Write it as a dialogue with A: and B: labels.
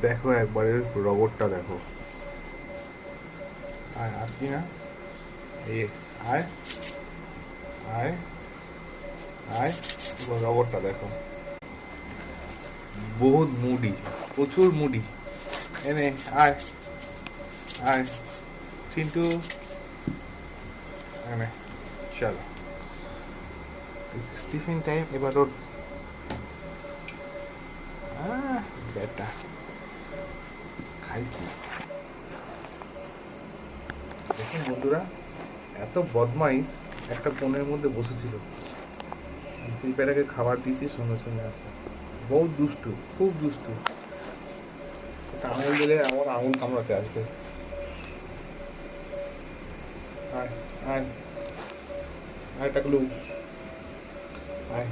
A: দেখো একবারে রবটটা দেখো। আয়, আসবি না? এই আয়, আয়, আয়। রবটটা দেখো, বহুত মুডি, প্রচুর মুডি। এনে আয়, আয় চিন্টু, এনে চলো। Tiffin time. এবার ওর বেটা খাই কি। দেখুন বন্ধুরা, এত বদমাইশ, একটা কোণের মধ্যে বসেছিল, সেই বেটাকে খাবার দিয়েছি, সঙ্গে সঙ্গে আসে। বহুত দুষ্টু, খুব দুষ্টু। একটা আঙুল দিলে আমার আঙুল কামড়াতে আসবে। আয়, আয়, আয় টাকলু, আয়।